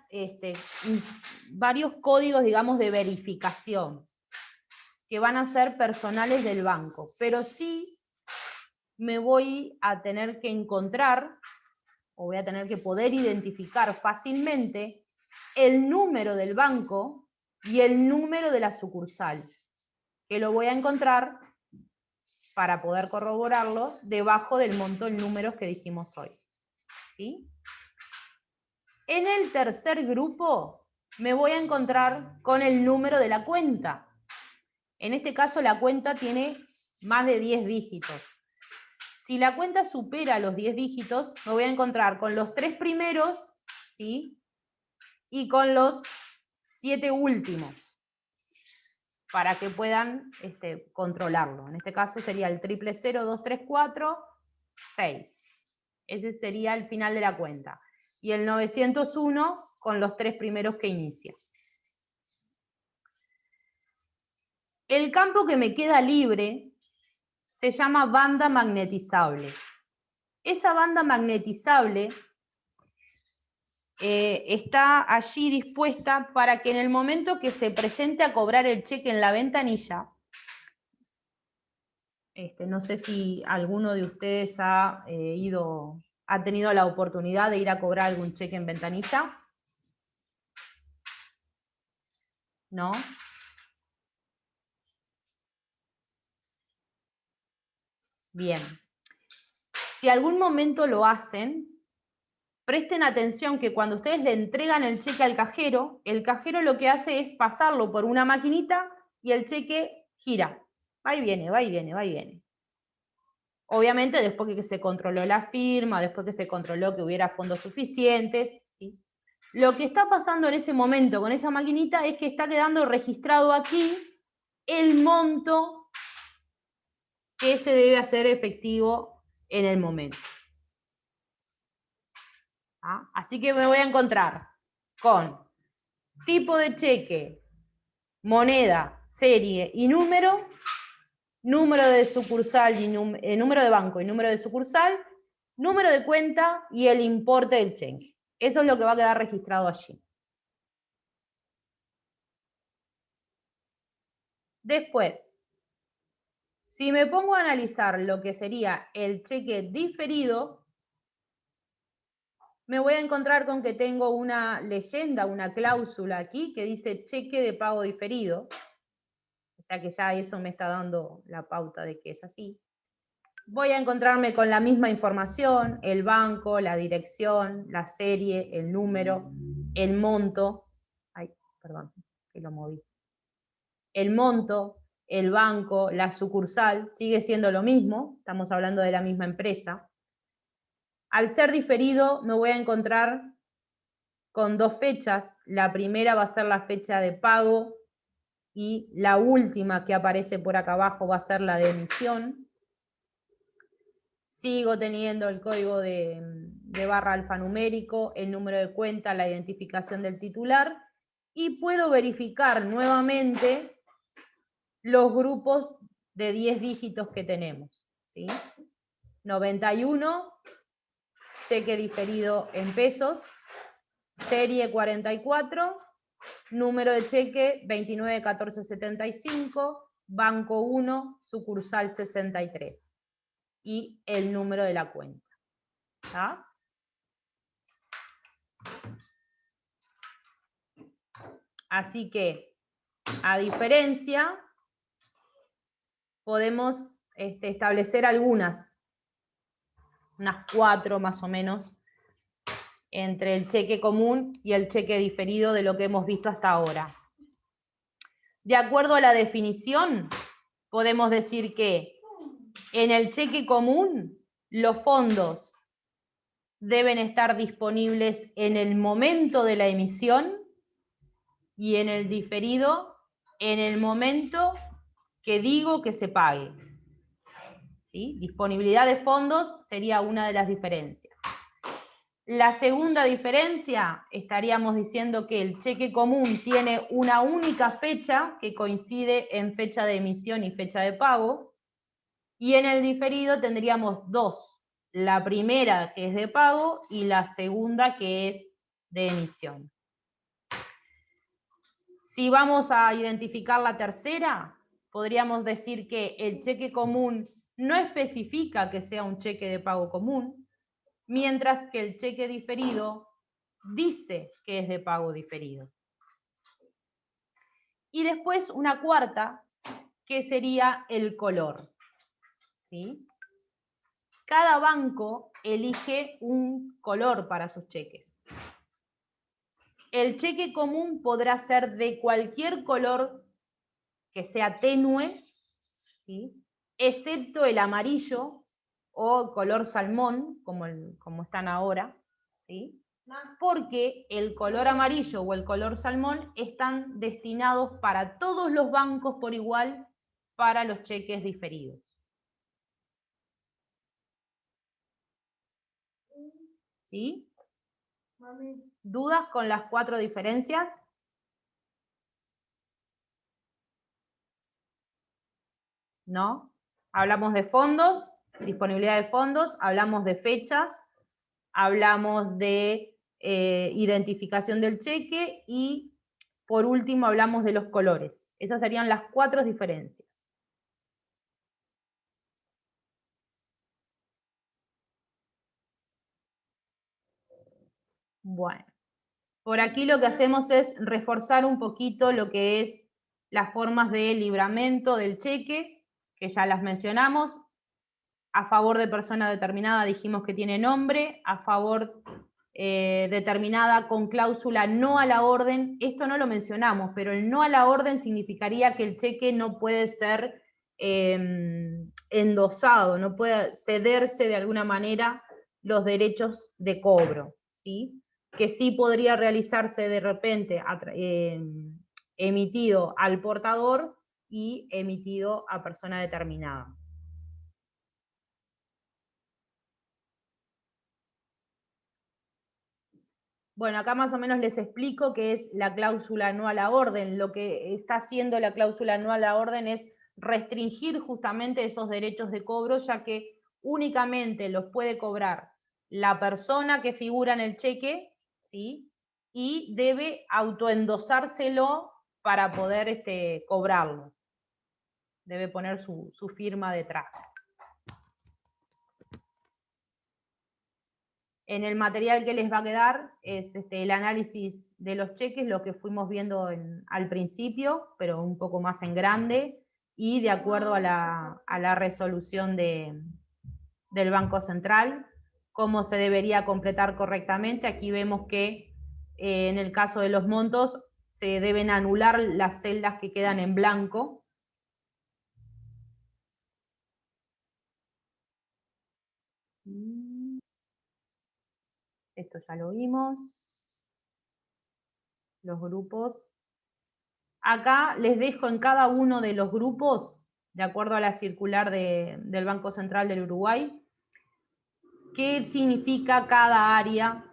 códigos, digamos, de verificación, que van a ser personales del banco, pero sí me voy a tener que encontrar, o voy a tener que poder identificar fácilmente el número del banco y el número de la sucursal, que lo voy a encontrar, para poder corroborarlo, debajo del montón de números que dijimos hoy, ¿sí? En el tercer grupo me voy a encontrar con el número de la cuenta. En este caso la cuenta tiene más de 10 dígitos. Si la cuenta supera los 10 dígitos, me voy a encontrar con los 3 primeros, ¿sí?, y con los 7 últimos, para que puedan controlarlo. En este caso sería el 000234-6. Ese sería el final de la cuenta. Y el 901 con los 3 primeros que inicia. El campo que me queda libre se llama banda magnetizable. Esa banda magnetizable está allí dispuesta para que en el momento que se presente a cobrar el cheque en la ventanilla, no sé si alguno de ustedes ha tenido la oportunidad de ir a cobrar algún cheque en ventanilla. ¿No? Bien. Si algún momento lo hacen, presten atención que cuando ustedes le entregan el cheque al cajero, el cajero lo que hace es pasarlo por una maquinita y el cheque gira. Va y viene, va y viene, va y viene. Obviamente después que se controló la firma, después que se controló que hubiera fondos suficientes, ¿sí? Lo que está pasando en ese momento con esa maquinita es que está quedando registrado aquí el monto que se debe hacer efectivo en el momento. ¿Ah? Así que me voy a encontrar con tipo de cheque, moneda, serie y número, número de sucursal y número de banco y número de sucursal, número de cuenta y el importe del cheque. Eso es lo que va a quedar registrado allí. Después, si me pongo a analizar lo que sería el cheque diferido, me voy a encontrar con que tengo una leyenda, una cláusula aquí que dice cheque de pago diferido. O sea que ya eso me está dando la pauta de que es así. Voy a encontrarme con la misma información, el banco, la dirección, la serie, el número, el monto. Ay, perdón, que lo moví. El monto, el banco, la sucursal, sigue siendo lo mismo, estamos hablando de la misma empresa. Al ser diferido me voy a encontrar con dos fechas. La primera va a ser la fecha de pago y la última que aparece por acá abajo va a ser la de emisión. Sigo teniendo el código de barra alfanumérico, el número de cuenta, la identificación del titular y puedo verificar nuevamente los grupos de 10 dígitos que tenemos, ¿sí? 91, cheque diferido en pesos, serie 44, número de cheque 291475, banco 1, sucursal 63 y el número de la cuenta. ¿Está? Así que, a diferencia, podemos establecer unas 4 más o menos, entre el cheque común y el cheque diferido de lo que hemos visto hasta ahora. De acuerdo a la definición, podemos decir que en el cheque común los fondos deben estar disponibles en el momento de la emisión y en el diferido en el momento que digo que se pague. ¿Sí? Disponibilidad de fondos sería una de las diferencias. La segunda diferencia, estaríamos diciendo que el cheque común tiene una única fecha que coincide en fecha de emisión y fecha de pago, y en el diferido tendríamos dos, la primera que es de pago y la segunda que es de emisión. Si vamos a identificar la tercera, podríamos decir que el cheque común no especifica que sea un cheque de pago común, mientras que el cheque diferido dice que es de pago diferido. Y después una cuarta, que sería el color. ¿Sí? Cada banco elige un color para sus cheques. El cheque común podrá ser de cualquier color que sea tenue, ¿sí? Excepto el amarillo o color salmón, como están ahora, ¿sí? Porque el color amarillo o el color salmón están destinados para todos los bancos por igual para los cheques diferidos. ¿Sí? ¿Dudas con las 4 diferencias? ¿No? Hablamos de fondos, disponibilidad de fondos, hablamos de fechas, hablamos de identificación del cheque y por último hablamos de los colores. Esas serían las 4 diferencias. Bueno, por aquí lo que hacemos es reforzar un poquito lo que es las formas de libramento del cheque, que ya las mencionamos. A favor de persona determinada dijimos que tiene nombre, a favor determinada con cláusula no a la orden, esto no lo mencionamos, pero el no a la orden significaría que el cheque no puede ser endosado, no puede cederse de alguna manera los derechos de cobro, ¿sí? Que sí podría realizarse de repente emitido al portador y emitido a persona determinada. Bueno, acá más o menos les explico qué es la cláusula no a la orden. Lo que está haciendo la cláusula no a la orden es restringir justamente esos derechos de cobro, ya que únicamente los puede cobrar la persona que figura en el cheque, ¿sí? Y debe autoendosárselo para poder cobrarlo. Debe poner su firma detrás. En el material que les va a quedar es el análisis de los cheques, lo que fuimos viendo al principio, pero un poco más en grande, y de acuerdo a la resolución del Banco Central, cómo se debería completar correctamente. Aquí vemos que en el caso de los montos se deben anular las celdas que quedan en blanco. Esto ya lo vimos. Los grupos. Acá les dejo en cada uno de los grupos, de acuerdo a la circular del Banco Central del Uruguay, qué significa cada área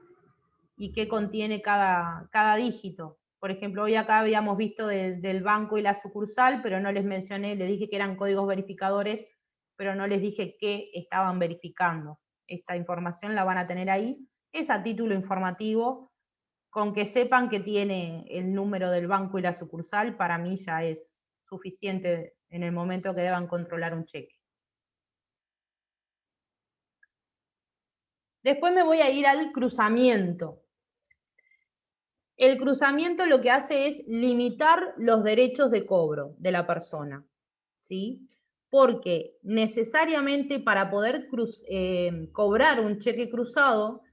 y qué contiene cada dígito. Por ejemplo, hoy acá habíamos visto del banco y la sucursal, pero no les mencioné, les dije que eran códigos verificadores, pero no les dije qué estaban verificando. Esta información la van a tener ahí. Es a título informativo. Con que sepan que tiene el número del banco y la sucursal, para mí ya es suficiente en el momento que deban controlar un cheque. Después me voy a ir al cruzamiento. El cruzamiento lo que hace es limitar los derechos de cobro de la persona, ¿sí? Porque necesariamente para poder cobrar un cheque cruzado,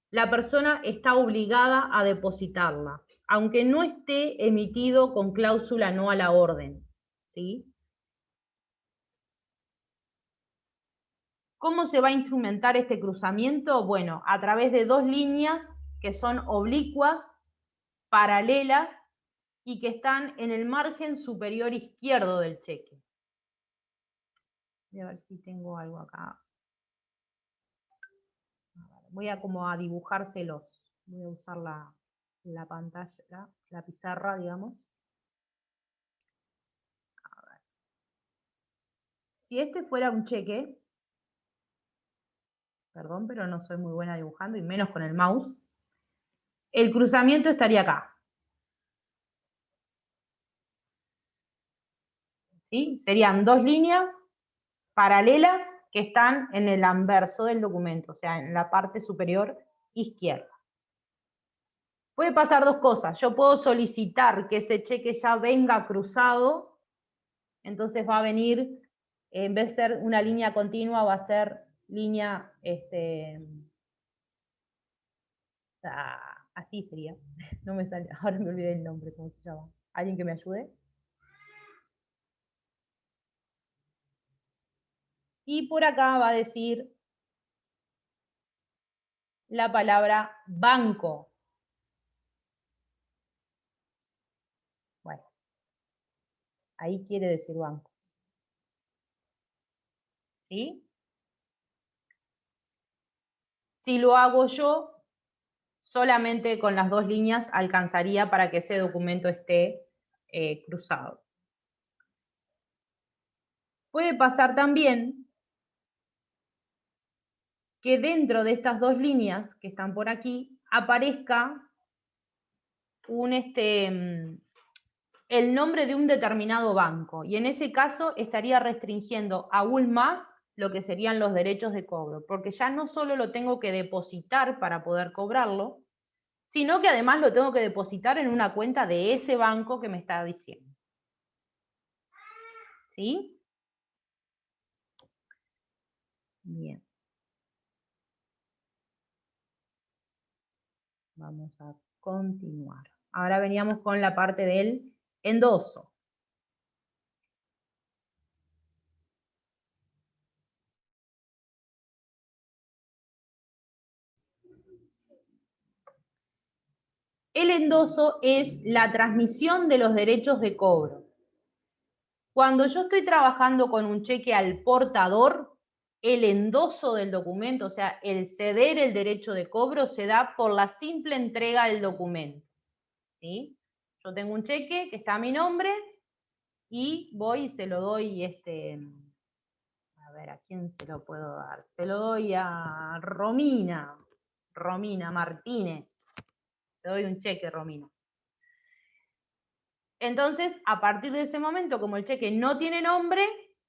la persona está obligada a depositarla, aunque no esté emitido con cláusula no a la orden, ¿sí? ¿Cómo se va a instrumentar este cruzamiento? Bueno, a través de dos líneas que son oblicuas, paralelas y que están en el margen superior izquierdo del cheque. Voy a ver si tengo algo acá. Voy a como a dibujárselos. Voy a usar la pantalla, la pizarra, digamos. A ver. Si este fuera un cheque, perdón, pero no soy muy buena dibujando, y menos con el mouse, el cruzamiento estaría acá. ¿Sí? Serían dos líneas paralelas que están en el anverso del documento, o sea, en la parte superior izquierda. Puede pasar dos cosas. Yo puedo solicitar que ese cheque ya venga cruzado, entonces va a venir, en vez de ser una línea continua, va a ser línea, así sería. No me sale, ahora me olvidé el nombre, ¿cómo se llama? ¿Alguien que me ayude? Y por acá va a decir la palabra banco. Bueno, ahí quiere decir banco. ¿Sí? Si lo hago yo, solamente con las dos líneas alcanzaría para que ese documento esté cruzado. Puede pasar también que dentro de estas dos líneas que están por aquí aparezca el nombre de un determinado banco, y en ese caso estaría restringiendo aún más lo que serían los derechos de cobro, porque ya no solo lo tengo que depositar para poder cobrarlo, sino que además lo tengo que depositar en una cuenta de ese banco que me está diciendo. ¿Sí? Bien. Vamos a continuar. Ahora veníamos con la parte del endoso. El endoso es la transmisión de los derechos de cobro. Cuando yo estoy trabajando con un cheque al portador, el endoso del documento, o sea, el ceder el derecho de cobro, se da por la simple entrega del documento. ¿Sí? Yo tengo un cheque que está a mi nombre y voy y se lo doy, a ver, ¿a quién se lo puedo dar? Se lo doy a Romina Martínez. Te doy un cheque, Romina. Entonces, a partir de ese momento, como el cheque no tiene nombre,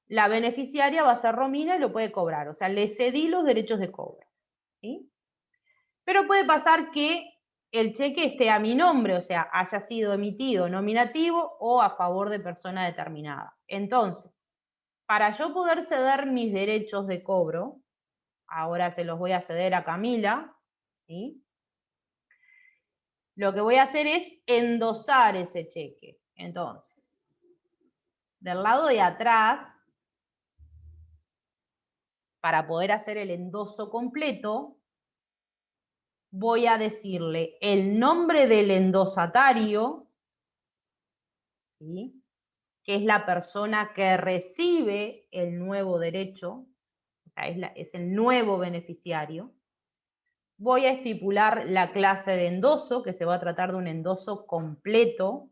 la beneficiaria va a ser Romina y lo puede cobrar. O sea, le cedí los derechos de cobro. ¿Sí? Pero puede pasar que el cheque esté a mi nombre, o sea, haya sido emitido nominativo o a favor de persona determinada. Entonces, para yo poder ceder mis derechos de cobro, ahora se los voy a ceder a Camila, ¿sí? Lo que voy a hacer es endosar ese cheque. Entonces, del lado de atrás, para poder hacer el endoso completo, voy a decirle el nombre del endosatario, ¿sí? Que es la persona que recibe el nuevo derecho, o sea, es el nuevo beneficiario. Voy a estipular la clase de endoso, que se va a tratar de un endoso completo.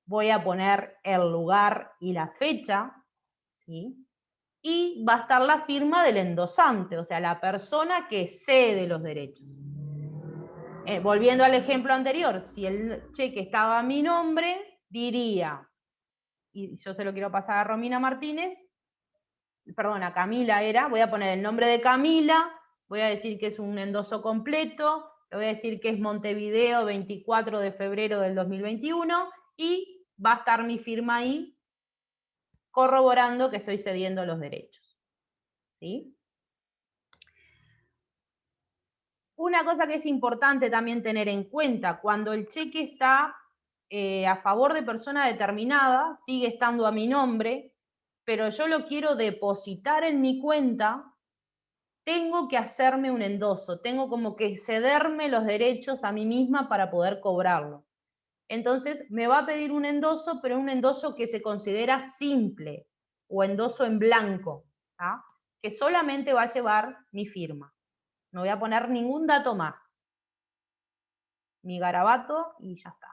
Voy a poner el lugar y la fecha, ¿sí? Y va a estar la firma del endosante, o sea, la persona que cede los derechos. Volviendo al ejemplo anterior, si el cheque estaba a mi nombre, diría, y yo se lo quiero pasar a Romina Martínez, perdón, a Camila era, voy a poner el nombre de Camila, voy a decir que es un endoso completo, le voy a decir que es Montevideo 24 de febrero del 2021 y va a estar mi firma ahí corroborando que estoy cediendo los derechos. ¿Sí? Una cosa que es importante también tener en cuenta, cuando el cheque está a favor de persona determinada, sigue estando a mi nombre, pero yo lo quiero depositar en mi cuenta, tengo que hacerme un endoso, tengo como que cederme los derechos a mí misma para poder cobrarlo. Entonces me va a pedir un endoso, pero un endoso que se considera simple o endoso en blanco, ¿tá? Que solamente va a llevar mi firma. No voy a poner ningún dato más. Mi garabato y ya está.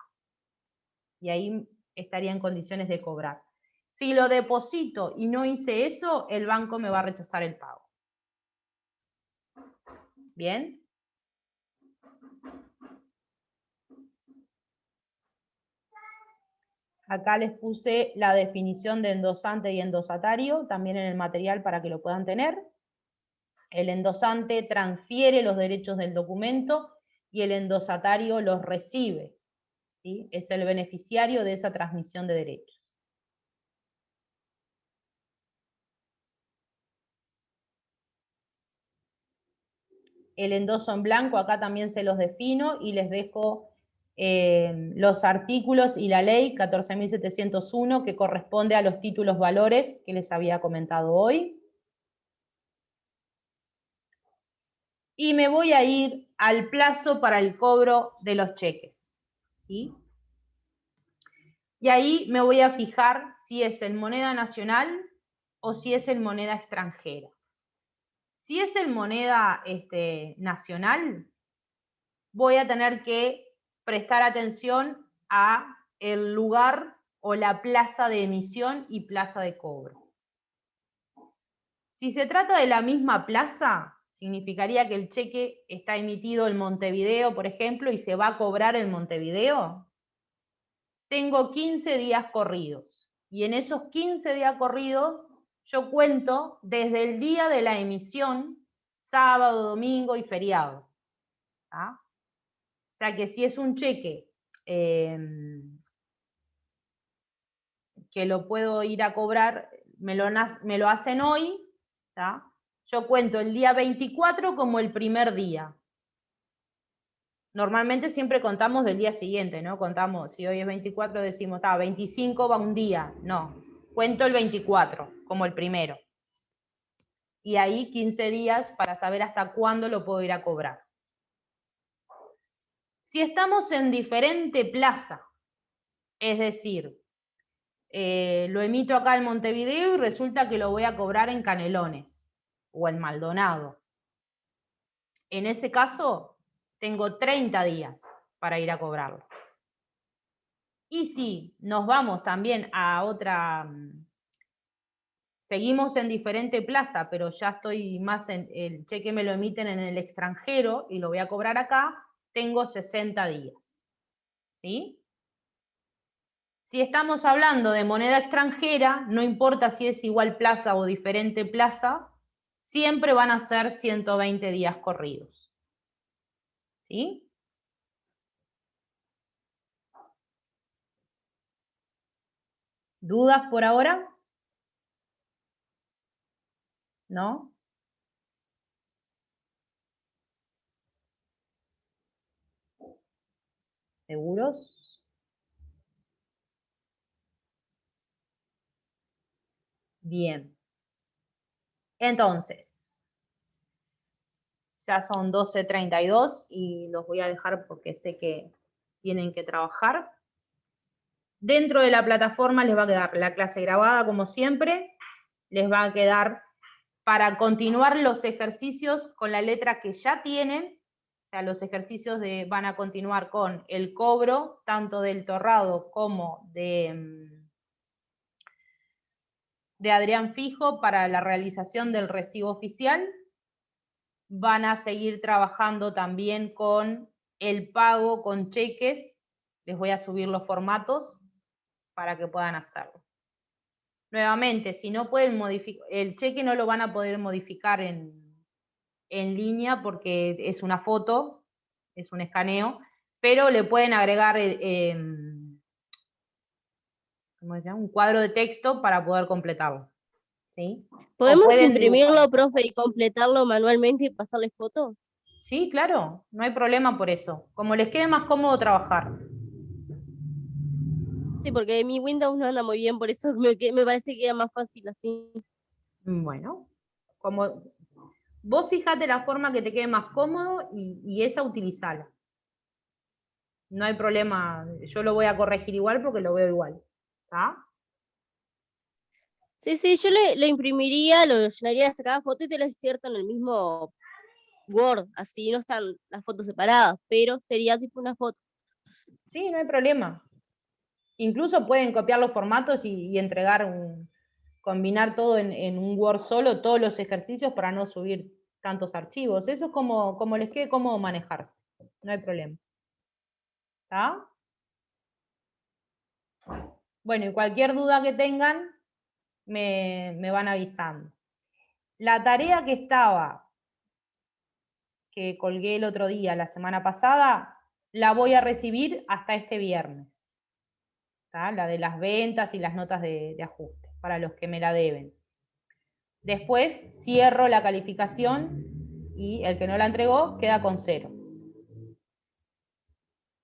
Y ahí estaría en condiciones de cobrar. Si lo deposito y no hice eso, el banco me va a rechazar el pago. ¿Bien? Acá les puse la definición de endosante y endosatario, también en el material para que lo puedan tener. El endosante transfiere los derechos del documento y el endosatario los recibe. ¿Sí? Es el beneficiario de esa transmisión de derechos. El endoso en blanco, acá también se los defino y les dejo los artículos y la ley 14.701 que corresponde a los títulos valores que les había comentado hoy. Y me voy a ir al plazo para el cobro de los cheques. ¿Sí? Y ahí me voy a fijar si es en moneda nacional o si es en moneda extranjera. Si es en moneda nacional, voy a tener que prestar atención a el lugar o la plaza de emisión y plaza de cobro. Si se trata de la misma plaza, significaría que el cheque está emitido en Montevideo, por ejemplo, y se va a cobrar en Montevideo. Tengo 15 días corridos. Y en esos 15 días corridos, yo cuento desde el día de la emisión, sábado, domingo y feriado. ¿Ah? O sea que si es un cheque que lo puedo ir a cobrar, me lo hacen hoy, ¿tá? yo cuento el día 24 como el primer día. Normalmente siempre contamos del día siguiente, ¿no? Contamos, si hoy es 24, decimos, 25 va un día. No, cuento el 24 como el primero. Y ahí 15 días para saber hasta cuándo lo puedo ir a cobrar. Si estamos en diferente plaza, es decir, lo emito acá en Montevideo y resulta que lo voy a cobrar en Canelones o en Maldonado. En ese caso, tengo 30 días para ir a cobrarlo. Y si nos vamos también a otra, seguimos en diferente plaza, pero ya estoy más en, el cheque me lo emiten en el extranjero y lo voy a cobrar acá, tengo 60 días. ¿Sí? Si estamos hablando de moneda extranjera, no importa si es igual plaza o diferente plaza, siempre van a ser 120 días corridos. ¿Sí? ¿Dudas por ahora? ¿No? ¿Seguros? Bien. Entonces, ya son 12:32 y los voy a dejar porque sé que tienen que trabajar. Dentro de la plataforma les va a quedar la clase grabada como siempre, les va a quedar para continuar los ejercicios con la letra que ya tienen, o sea, los ejercicios van a continuar con el cobro, tanto del torrado como de Adrián Fijo para la realización del recibo oficial. Van a seguir trabajando también con el pago con cheques. Les voy a subir los formatos para que puedan hacerlo. Nuevamente, si no pueden modificar, el cheque no lo van a poder modificar en línea porque es una foto, es un escaneo, pero le pueden agregar ¿cómo se llama? Un cuadro de texto para poder completarlo. ¿Sí? ¿Podemos imprimirlo, profe, y completarlo manualmente y pasarles fotos? Sí, claro, no hay problema por eso. Como les quede más cómodo trabajar. Sí, porque mi Windows no anda muy bien, por eso me parece que queda más fácil así. Bueno, como vos fíjate la forma que te quede más cómodo y esa utilizala. No hay problema, yo lo voy a corregir igual porque lo veo igual. ¿Está? Sí, yo le imprimiría, lo llenaría, sacaba foto y te las inserto en el mismo Word, así no están las fotos separadas, pero sería tipo una foto. Sí, no hay problema. Incluso pueden copiar los formatos y entregar combinar todo en un Word solo, todos los ejercicios para no subir tantos archivos. Eso es como les quede cómodo manejarse. No hay problema. ¿Está? Bueno, y cualquier duda que tengan, me van avisando. La tarea que colgué el otro día, la semana pasada, la voy a recibir hasta este viernes. ¿Está? La de las ventas y las notas de ajuste, para los que me la deben. Después cierro la calificación y el que no la entregó queda con 0.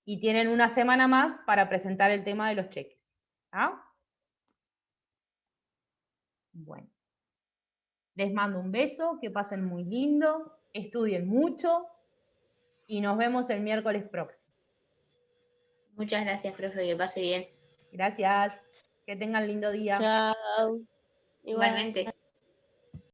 Y tienen una semana más para presentar el tema de los cheques. ¿Ah? Bueno. Les mando un beso, que pasen muy lindo, estudien mucho y nos vemos el miércoles próximo. Muchas gracias, profe, que pase bien. Gracias. Que tengan lindo día. Chao. Igualmente.